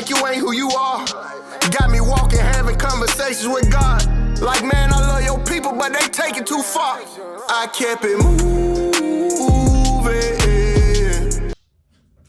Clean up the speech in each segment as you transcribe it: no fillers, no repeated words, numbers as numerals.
like you ain't who you are. Got me walking, having conversations with God. Like, man, I love your people, but they take it too far. I kept it moving.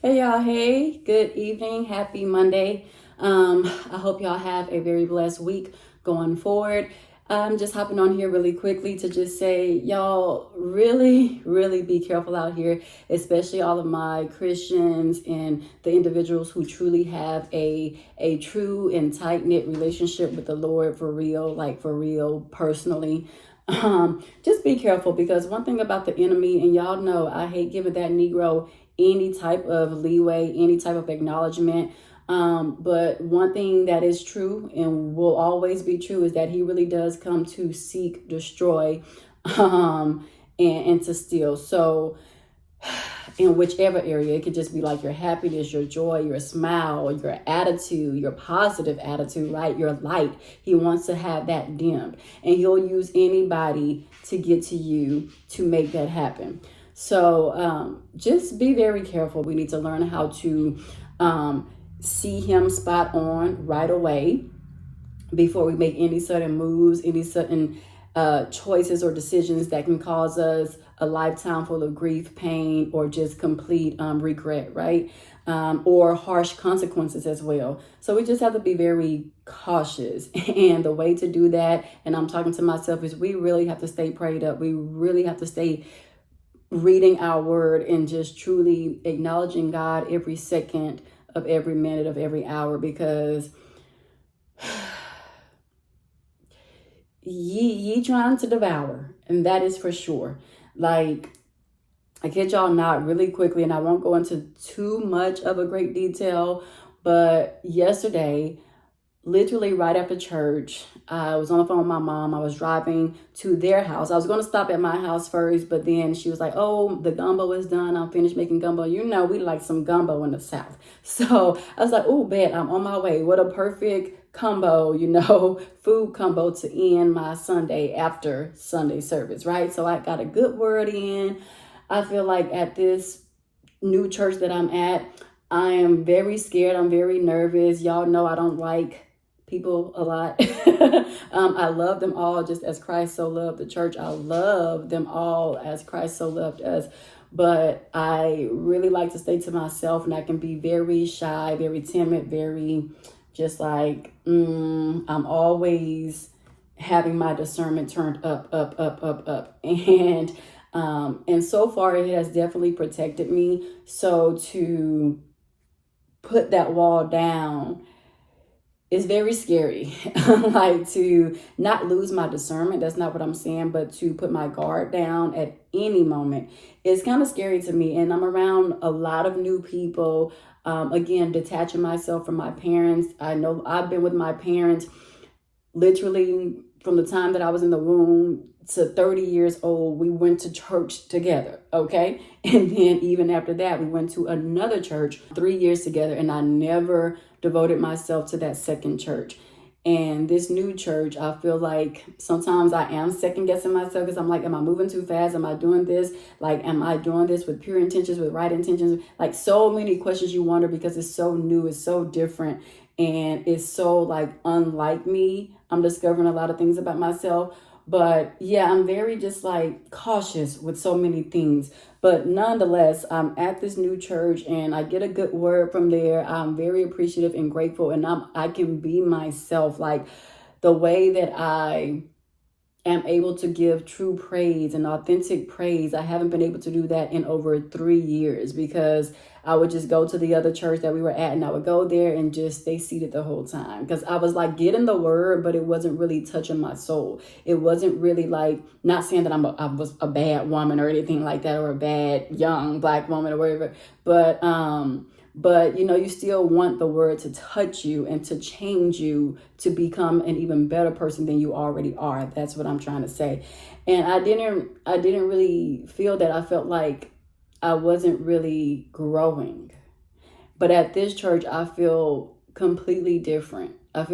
Hey y'all, hey, good evening, happy Monday. I hope y'all have a very blessed week going forward. I'm just hopping on here really quickly to just say, y'all really, really be careful out here, especially all of my Christians and the individuals who truly have a true and tight-knit relationship with the Lord for real, like for real, personally. Just be careful, because one thing about the enemy, and y'all know I hate giving that Negro any type of leeway, any type of acknowledgement. But one thing that is true and will always be true is that he really does come to seek, destroy, and to steal. So in whichever area, it could just be like your happiness, your joy, your smile, your attitude, your positive attitude, right? Your light. He wants to have that dimmed, and he'll use anybody to get to you to make that happen. So just be very careful. We need to learn how to see him spot on right away before we make any sudden moves, any sudden choices or decisions that can cause us a lifetime full of grief, pain, or just complete regret, right? Or harsh consequences as well. So we just have to be very cautious. And the way to do that, and I'm talking to myself, is we really have to stay prayed up. We really have to stay reading our word and just truly acknowledging God every second of every minute of every hour, because ye trying to devour, and that is for sure. Like, I kid y'all not, really quickly, and I won't go into too much of a great detail, but yesterday, literally right after church, I was on the phone with my mom. I was driving to their house. I was going to stop at my house first, but then she was like, oh, the gumbo is done. I'm finished making gumbo. You know, we like some gumbo in the South. So I was like, oh, bet, I'm on my way. What a perfect combo, you know, food combo to end my Sunday after Sunday service, right? So I got a good word in. I feel like at this new church that I'm at, I am very scared. I'm very nervous. Y'all know I don't like people a lot. I love them all just as Christ so loved the church. I love them all as Christ so loved us. But I really like to stay to myself, and I can be very shy, very timid, very just like, I'm always having my discernment turned up. And so far it has definitely protected me. So to put that wall down, it's very scary. Like, to not lose my discernment, that's not what I'm saying, but to put my guard down at any moment is kind of scary to me. And I'm around a lot of new people. Again, detaching myself from my parents. I know I've been with my parents literally from the time that I was in the womb to 30 years old. We went to church together, okay? And then even after that, we went to another church 3 years together, and I never devoted myself to that second church. And this new church, I feel like sometimes I am second guessing myself, because I'm like, am I moving too fast? Am I doing this? Like, am I doing this with pure intentions, with right intentions? Like, so many questions you wonder, because it's so new, it's so different, and it's so like unlike me. I'm discovering a lot of things about myself. But yeah, I'm very just like cautious with so many things. But nonetheless, I'm at this new church and I get a good word from there. I'm very appreciative and grateful, and I can be myself. Like, the way that I am able to give true praise and authentic praise, I haven't been able to do that in over 3 years, because I would just go to the other church that we were at, and I would go there and just stay seated the whole time, because I was like getting the word, but it wasn't really touching my soul. It wasn't really like, not saying that I was a bad woman or anything like that, or a bad young Black woman or whatever, but you know, you still want the word to touch you and to change you to become an even better person than you already are. That's what I'm trying to say. And I didn't really feel that. I felt like I wasn't really growing. But at this church, I feel completely different. And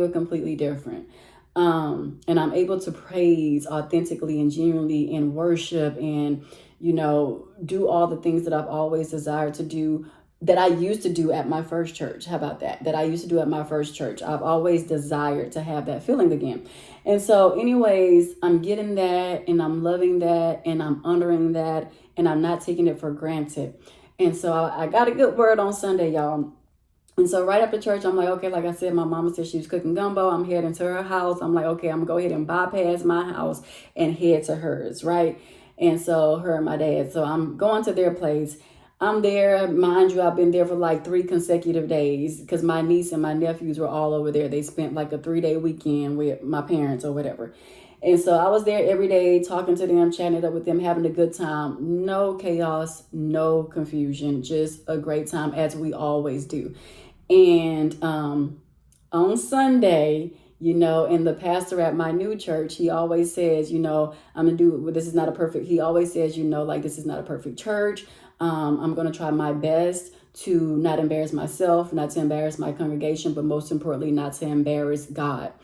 I'm able to praise authentically and genuinely and worship and, you know, do all the things that I've always desired to do that I used to do at my first church. How about that? That I used to do at my first church. I've always desired to have that feeling again. And so anyways, I'm getting that and I'm loving that and I'm honoring that and I'm not taking it for granted. And so I got a good word on Sunday, y'all. And so right after church, I'm like, okay, like I said, my mama said she was cooking gumbo. I'm heading to her house. I'm like, okay, I'm gonna go ahead and bypass my house and head to hers, right? And so her and my dad. So I'm going to their place. I'm there, mind you, I've been there for like 3 consecutive days because my niece and my nephews were all over there. They spent like a 3-day weekend with my parents or whatever. And so I was there every day talking to them, chatting it up with them, having a good time. No chaos, no confusion, just a great time as we always do. And on Sunday, and the pastor at my new church, he always says, he always says, like, this is not a perfect church. I'm going to try my best to not embarrass myself, not to embarrass my congregation, but most importantly, not to embarrass God.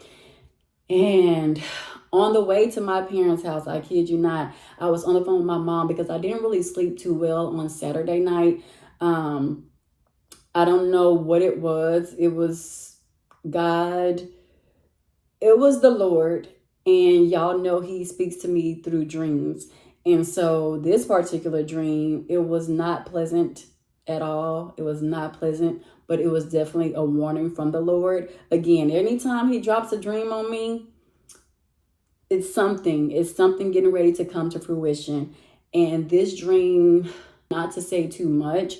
And on the way to my parents' house, I kid you not, I was on the phone with my mom because I didn't really sleep too well on Saturday night. I don't know what it was. It was God. It was the Lord. And y'all know he speaks to me through dreams. And so this particular dream, it was not pleasant at all. It was not pleasant, but it was definitely a warning from the Lord. Again, anytime he drops a dream on me, it's something getting ready to come to fruition. And this dream, not to say too much,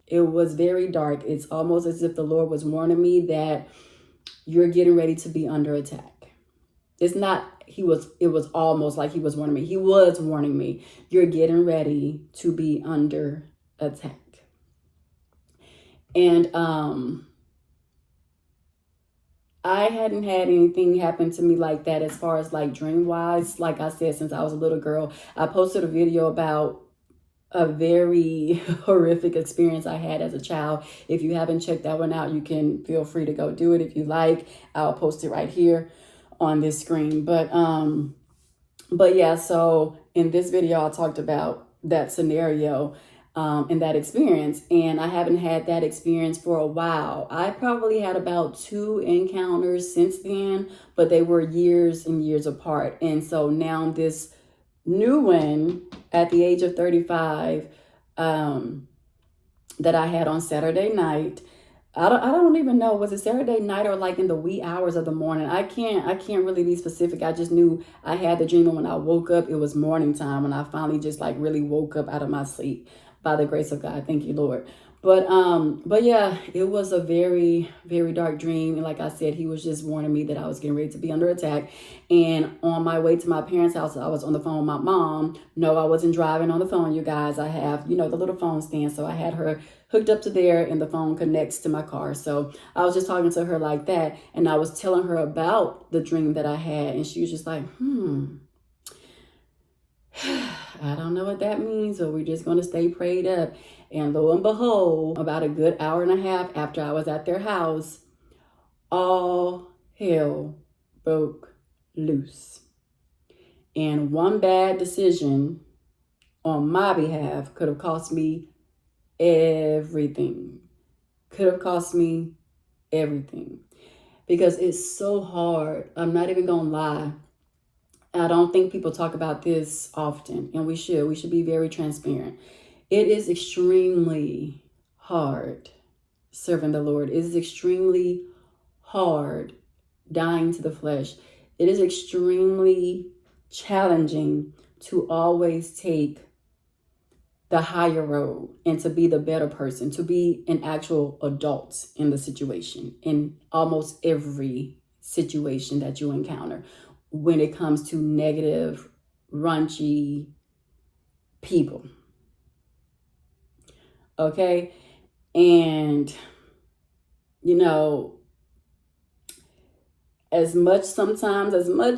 it was very dark. It's almost as if the Lord was warning me that you're getting ready to be under attack. It was almost like he was warning me. He was warning me, you're getting ready to be under attack. And I hadn't had anything happen to me like that as far as like dream wise. Like I said, since I was a little girl, I posted a video about a very horrific experience I had as a child. If you haven't checked that one out, you can feel free to go do it if you like. I'll post it right here on this screen. But yeah, so in this video, I talked about that scenario and that experience. And I haven't had that experience for a while. I probably had about 2 encounters since then, but they were years and years apart. And so now this new one at the age of 35 that I had on Saturday night. I don't even know, was it Saturday night or like in the wee hours of the morning? I can't really be specific. I just knew I had the dream, and when I woke up, it was morning time when I finally just like really woke up out of my sleep by the grace of God. Thank you, Lord. But yeah, it was a very, very dark dream. And like I said, he was just warning me that I was getting ready to be under attack. And on my way to my parents' house, I was on the phone with my mom. No, I wasn't driving on the phone, you guys. I have, the little phone stand. So I had her hooked up to there and the phone connects to my car. So I was just talking to her like that. And I was telling her about the dream that I had. And she was just like, I don't know what that means, but we're just going to stay prayed up. And lo and behold, about a good hour and a half after I was at their house, all hell broke loose. And one bad decision on my behalf could have cost me everything. Could have cost me everything. Because it's so hard. I'm not even going to lie. I don't think people talk about this often, and we should. We should be very transparent. It is extremely hard serving the Lord. It is extremely hard dying to the flesh. It is extremely challenging to always take the higher road and to be the better person, to be an actual adult in the situation, in almost every situation that you encounter when it comes to negative, raunchy people. Okay. And, as much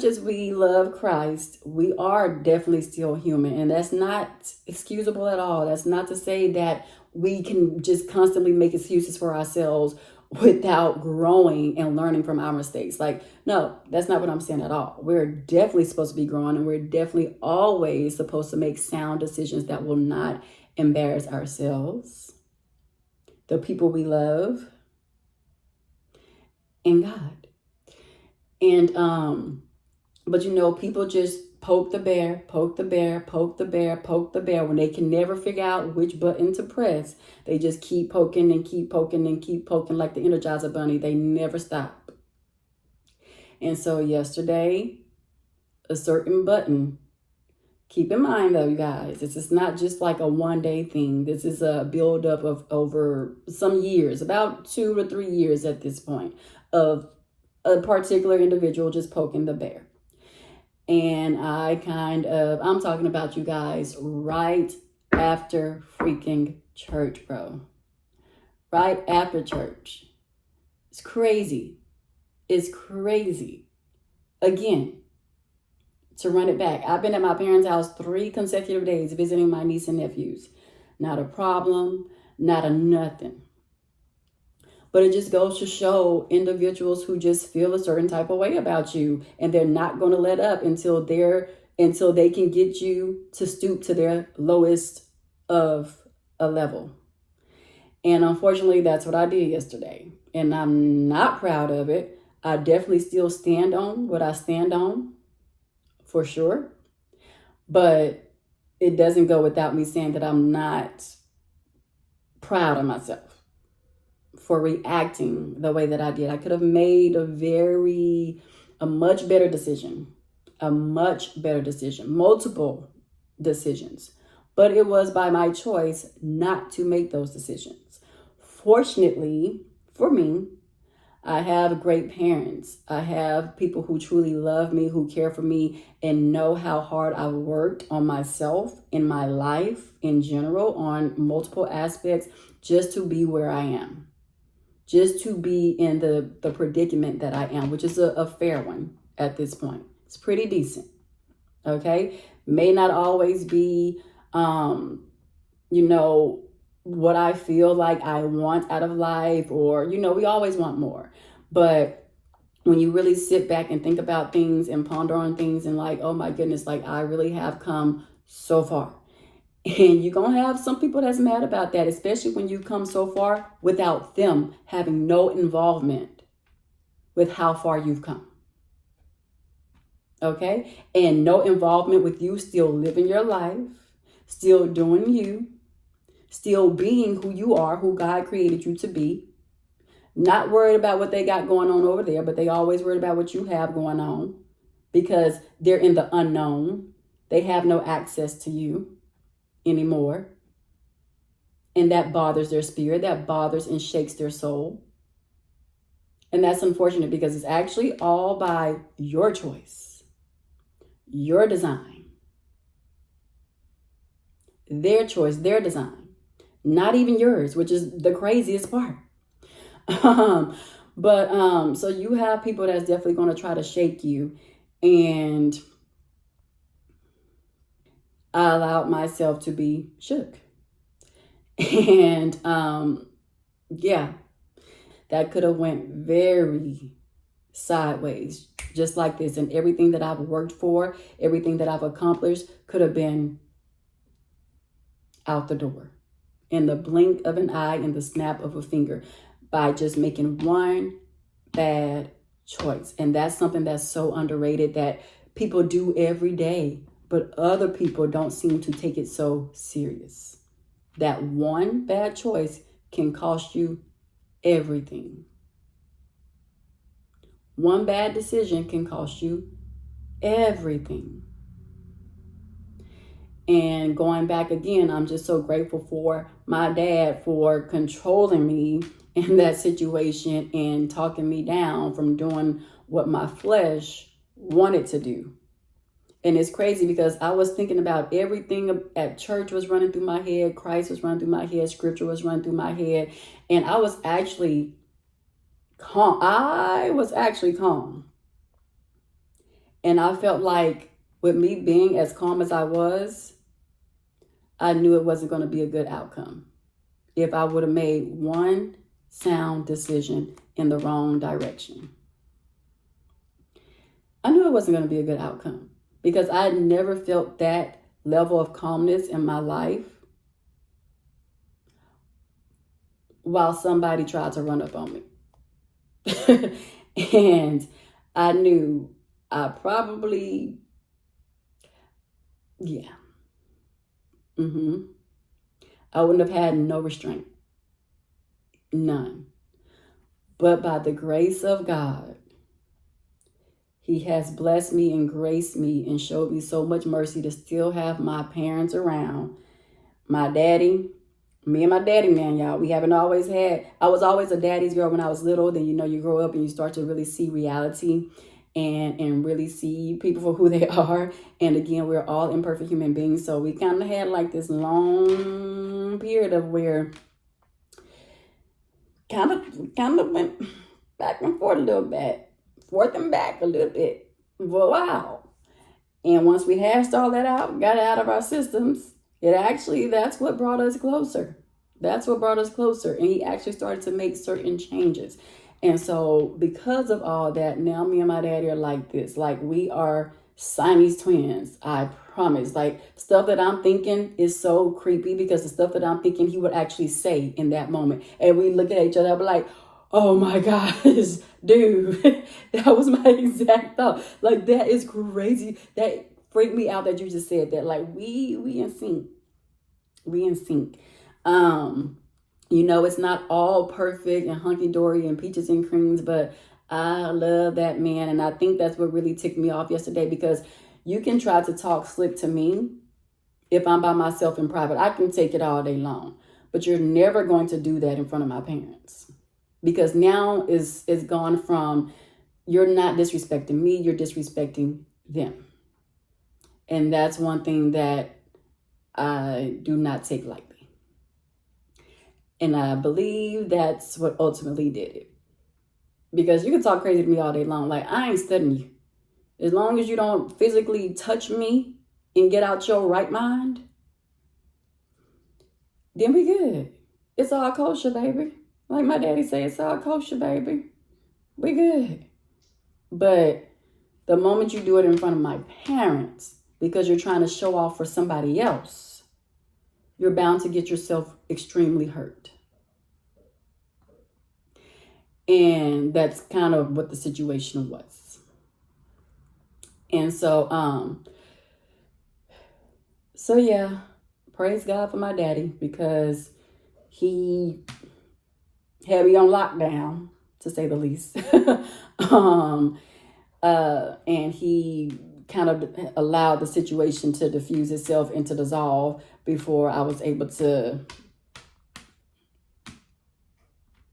as we love Christ, we are definitely still human. And that's not excusable at all. That's not to say that we can just constantly make excuses for ourselves without growing and learning from our mistakes. Like, no, that's not what I'm saying at all. We're definitely supposed to be growing, and we're definitely always supposed to make sound decisions that will not embarrass ourselves the people we love, and God. And but people just poke the bear, poke the bear, poke the bear, poke the bear. When they can never figure out which button to press, they just keep poking and keep poking and keep poking like the Energizer Bunny. They never stop. And so yesterday, a certain button. Keep in mind though, you guys, this is not just like a one-day thing. This is a buildup of over some years, about 2 to 3 years at this point, of a particular individual just poking the bear. And I'm talking about, you guys, right after freaking church, bro. Right after church. It's crazy. It's crazy. Again, to run it back, I've been at my parents' house 3 consecutive days visiting my niece and nephews. Not a problem, not a nothing. But it just goes to show individuals who just feel a certain type of way about you, and they're not going to let up until they can get you to stoop to their lowest of a level. And unfortunately, that's what I did yesterday. And I'm not proud of it. I definitely still stand on what I stand on, for sure. But it doesn't go without me saying that I'm not proud of myself for reacting the way that I did. I could have made a much better decision, multiple decisions, but it was by my choice not to make those decisions. Fortunately for me, I have great parents. I have people who truly love me, who care for me, and know how hard I've worked on myself, in my life in general, on multiple aspects, just to be where I am. Just to be in the predicament that I am, which is a fair one at this point. It's pretty decent. Okay? May not always be, what I feel like I want out of life, or, we always want more. But when you really sit back and think about things and ponder on things and like, oh my goodness, like I really have come so far. And you're going to have some people that's mad about that, especially when you come so far without them having no involvement with how far you've come. Okay? And no involvement with you still living your life, still doing you, still being who you are, who God created you to be. Not worried about what they got going on over there, but they always worried about what you have going on because they're in the unknown. They have no access to you anymore. And that bothers their spirit. That bothers and shakes their soul. And that's unfortunate because it's actually all by your choice, your design, their choice, their design, not even yours, which is the craziest part. So you have people that's definitely going to try to shake you, and I allowed myself to be shook. And that could have went very sideways, just like this. And everything that I've worked for, everything that I've accomplished could have been out the door in the blink of an eye, in the snap of a finger, by just making one bad choice. And that's something that's so underrated that people do every day, but other people don't seem to take it so serious. That one bad choice can cost you everything. One bad decision can cost you everything. And going back again, I'm just so grateful for my dad for controlling me in that situation and talking me down from doing what my flesh wanted to do. And it's crazy because I was thinking about everything at church was running through my head. Christ was running through my head. Scripture was running through my head. And I was actually calm. And I felt like with me being as calm as I was, I knew it wasn't going to be a good outcome if I would have made one sound decision in the wrong direction. I knew it wasn't going to be a good outcome because I had never felt that level of calmness in my life while somebody tried to run up on me. And I knew I probably, yeah, I wouldn't have had no restraint, none. But by the grace of God, He has blessed me and graced me and showed me so much mercy to still have my parents around. My daddy, me and my daddy, man, y'all, we haven't always had, I was always a daddy's girl when I was little. Then, you grow up and you start to really see reality and really see people for who they are. And again, we're all imperfect human beings. So we kind of had like this long period of where kind of went back and forth a little bit, forth and back a little bit for a while. And once we hashed all that out, got it out of our systems, that's what brought us closer. That's what brought us closer. And he actually started to make certain changes. And so because of all that, now me and my daddy are like this. Like, we are Siamese twins, I promise. Like, stuff that I'm thinking is so creepy because the stuff that I'm thinking he would actually say in that moment. And we look at each other, I'll be like, oh my gosh, dude, that was my exact thought. Like, that is crazy. That freaked me out that you just said that. Like, we in sync. We in sync. It's not all perfect and hunky-dory and peaches and creams, but I love that man. And I think that's what really ticked me off yesterday, because you can try to talk slick to me if I'm by myself in private. I can take it all day long, but you're never going to do that in front of my parents, because now is gone from, you're not disrespecting me, you're disrespecting them. And that's one thing that I do not take lightly. And I believe that's what ultimately did it. Because you can talk crazy to me all day long. Like, I ain't studying you. As long as you don't physically touch me and get out your right mind, then we good. It's all kosher, baby. Like my daddy said, it's all kosher, baby. We good. But the moment you do it in front of my parents, because you're trying to show off for somebody else, you're bound to get yourself extremely hurt. And that's kind of what the situation was. And so yeah, praise God for my daddy, because he had me on lockdown, to say the least. And he kind of allowed the situation to diffuse itself and to dissolve before I was able to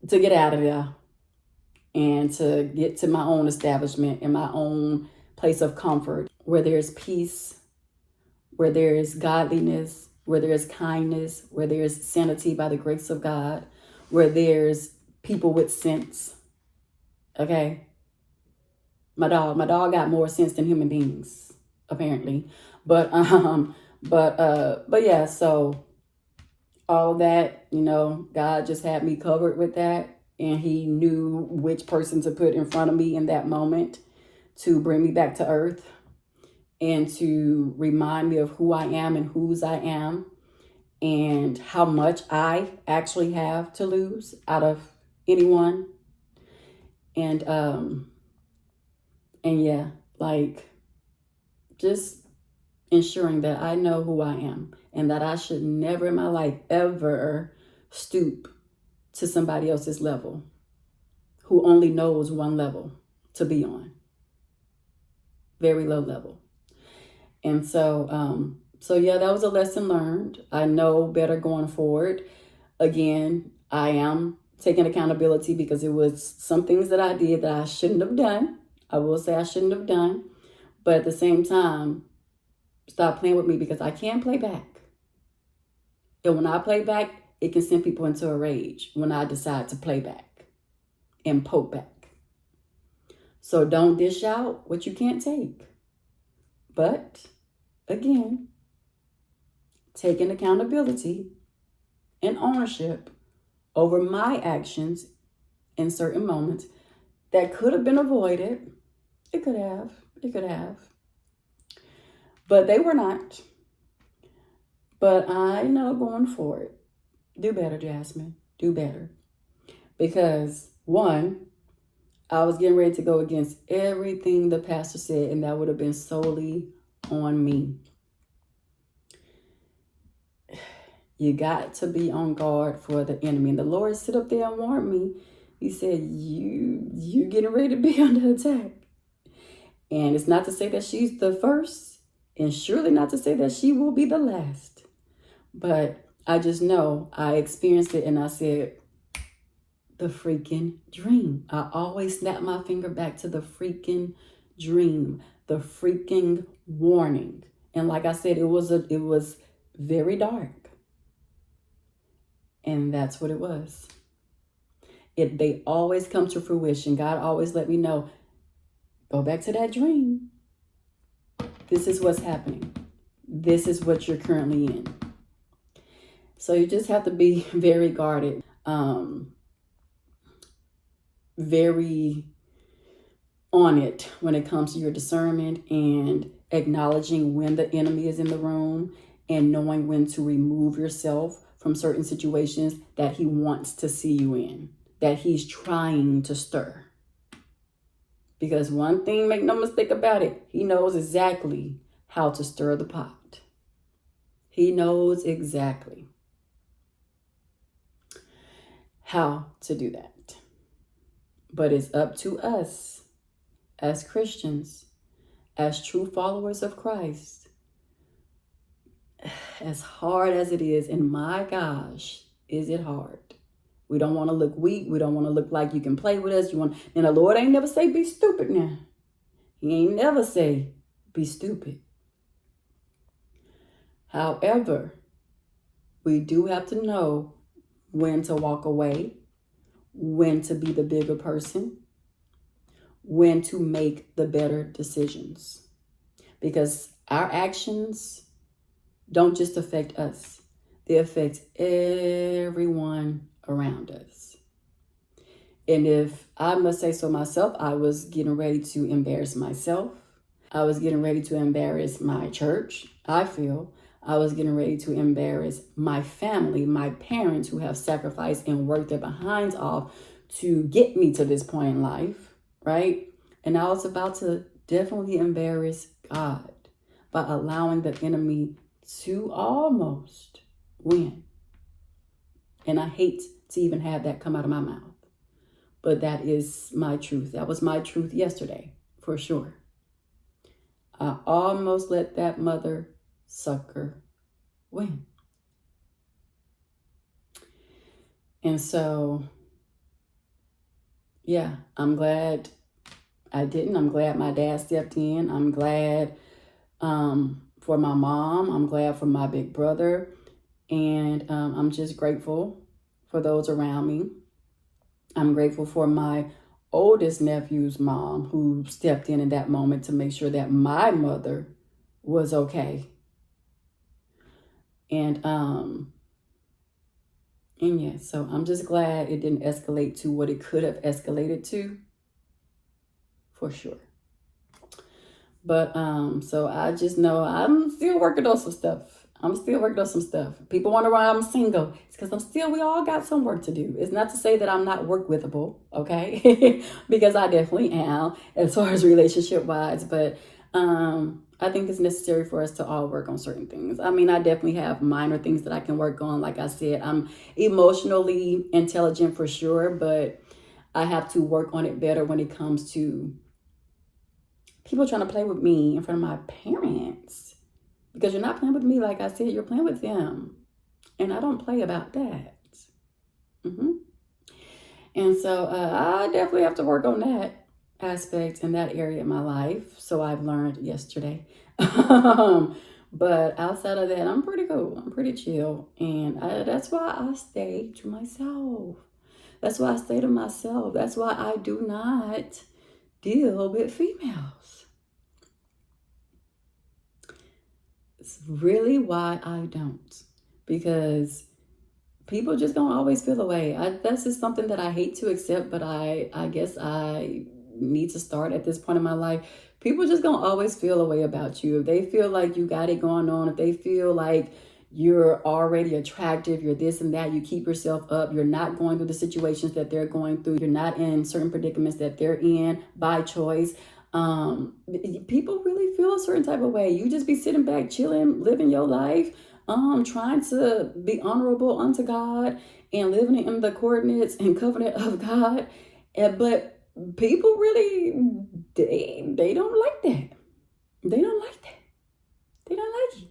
get out of there and to get to my own establishment and my own place of comfort, where there's peace, where there is godliness, where there is kindness, where there is sanity by the grace of God, where there's people with sense. Okay? My dog got more sense than human beings, apparently. But yeah, so all that, God just had me covered with that. And he knew which person to put in front of me in that moment to bring me back to earth and to remind me of who I am and whose I am and how much I actually have to lose out of anyone. And yeah, like, just ensuring that I know who I am and that I should never in my life ever stoop to somebody else's level who only knows one level to be on. Very low level. And so yeah, that was a lesson learned. I know better going forward. Again, I am taking accountability because it was some things that I did that I shouldn't have done. I will say I shouldn't have done. But at the same time, stop playing with me, because I can play back. And when I play back, it can send people into a rage when I decide to play back and poke back. So don't dish out what you can't take. But again, taking accountability and ownership over my actions in certain moments that could have been avoided. It could have. But they were not. But I know going forward, do better, Jasmine. Do better. Because one, I was getting ready to go against everything the pastor said, and that would have been solely on me. You got to be on guard for the enemy. And the Lord stood up there and warned me. He said, you getting ready to be under attack. And it's not to say that she's the first, and surely not to say that she will be the last. But I just know I experienced it, and I said, the freaking dream. I always snap my finger back to the freaking dream, the freaking warning. And like I said, it was very dark. And that's what it was. They always come to fruition. God always let me know, go back to that dream. This is what's happening. This is what you're currently in. So you just have to be very guarded, very on it when it comes to your discernment and acknowledging when the enemy is in the room and knowing when to remove yourself from certain situations that he wants to see you in, that he's trying to stir. Because one thing, make no mistake about it, he knows exactly how to stir the pot. He knows exactly how to do that. But it's up to us as Christians, as true followers of Christ, as hard as it is, and my gosh, is it hard. We don't want to look weak. We don't want to look like you can play with us. And the Lord ain't never say be stupid now. He ain't never say be stupid. However, we do have to know when to walk away, when to be the bigger person, when to make the better decisions. Because our actions don't just affect us. They affect everyone around us. And if I must say so myself, I was getting ready to embarrass myself. I was getting ready to embarrass my church, I feel. I was getting ready to embarrass my family, my parents who have sacrificed and worked their behinds off to get me to this point in life, right? And I was about to definitely embarrass God by allowing the enemy to almost win. And I hate to even have that come out of my mouth. But that is my truth. That was my truth yesterday, for sure. I almost let that mother sucker win. And so, yeah, I'm glad I didn't. I'm glad my dad stepped in. I'm glad for my mom. I'm glad for my big brother. And I'm just grateful for those around me. I'm grateful for my oldest nephew's mom who stepped in that moment to make sure that my mother was okay. And yeah, so I'm just glad it didn't escalate to what it could have escalated to, for sure. But so I just know I'm still working on some stuff. People wonder why I'm single. It's because we all got some work to do. It's not to say that I'm not work withable, okay? Because I definitely am as far as relationship wise. But I think it's necessary for us to all work on certain things. I mean, I definitely have minor things that I can work on. Like I said, I'm emotionally intelligent for sure, but I have to work on it better when it comes to people trying to play with me in front of my parents. Because you're not playing with me, like I said, you're playing with them. And I don't play about that. And so I definitely have to work on that aspect in that area of my life. So I've learned yesterday. But outside of that, I'm pretty cool. I'm pretty chill. And that's why I stay to myself. That's why I stay to myself. That's why I do not deal with females. It's really why I don't. Because people just don't always feel away. That's just something that I hate to accept, but I guess I need to start at this point in my life. People just gonna always feel a way about you. If they feel like you got it going on, if they feel like you're already attractive, you're this and that, you keep yourself up, you're not going through the situations that they're going through, you're not in certain predicaments that they're in by choice. People really feel a certain type of way. You just be sitting back, chilling, living your life, trying to be honorable unto God and living in the coordinates and covenant of God. But people really, they don't like that. They don't like that. They don't like it.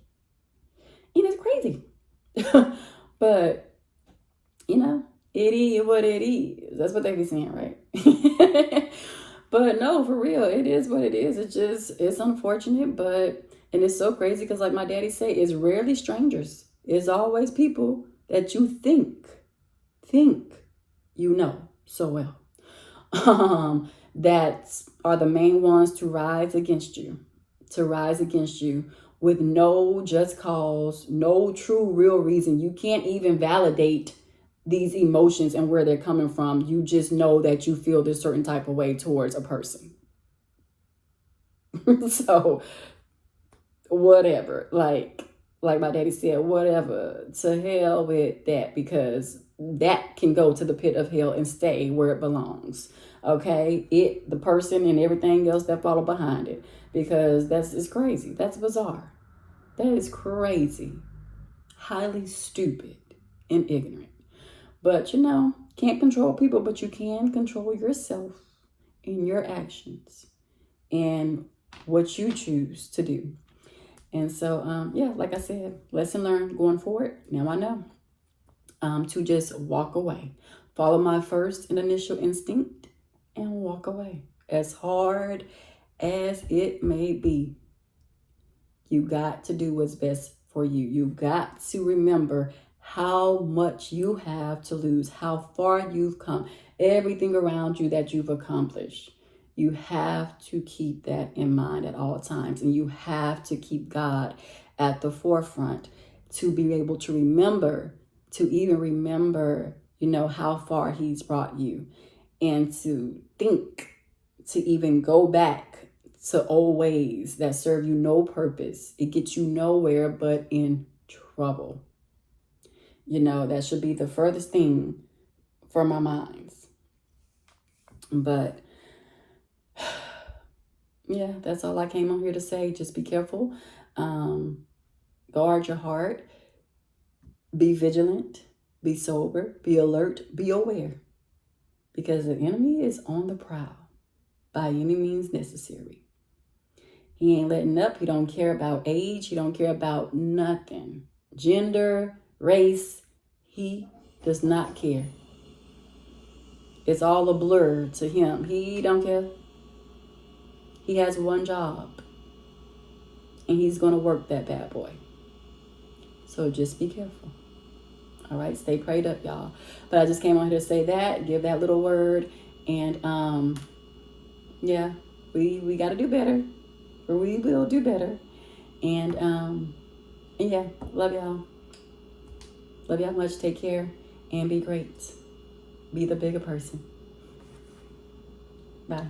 And it's crazy. But, it is what it is. That's what they be saying, right? But no, for real, it is what it is. It's unfortunate, and it's so crazy because like my daddy say, it's rarely strangers. It's always people that you think you know so well. That are the main ones to rise against you with no just cause, no true real reason. You can't even validate these emotions and where they're coming from. You just know that you feel this certain type of way towards a person. So whatever, like my daddy said, whatever, to hell with that, because that can go to the pit of hell and stay where it belongs. Okay, the person and everything else that follow behind it, because it's crazy. That's bizarre. That is crazy, highly stupid and ignorant. But can't control people, but you can control yourself and your actions and what you choose to do. And so, like I said, lesson learned going forward. Now I know to just walk away, follow my first and initial instinct and walk away, as hard as it may be. You got to do what's best for you. You got to remember how much you have to lose, how far you've come, everything around you that you've accomplished. You have to keep that in mind at all times. And you have to keep God at the forefront to be able to remember, how far he's brought you, and to think, to even go back to old ways that serve you no purpose. It gets you nowhere but in trouble. That should be the furthest thing from our minds. But yeah, that's all I came on here to say. Just be careful. Guard your heart. Be vigilant. Be sober. Be alert. Be aware. Because the enemy is on the prowl by any means necessary. He ain't letting up. He don't care about age. He don't care about nothing. Gender, race. He does not care. It's all a blur to him. He don't care. He has one job. And he's going to work that bad boy. So just be careful. All right, stay prayed up, y'all. But I just came on here to say that, give that little word. And we got to do better. Or we will do better. And yeah, love y'all. Love y'all much. Take care and be great. Be the bigger person. Bye.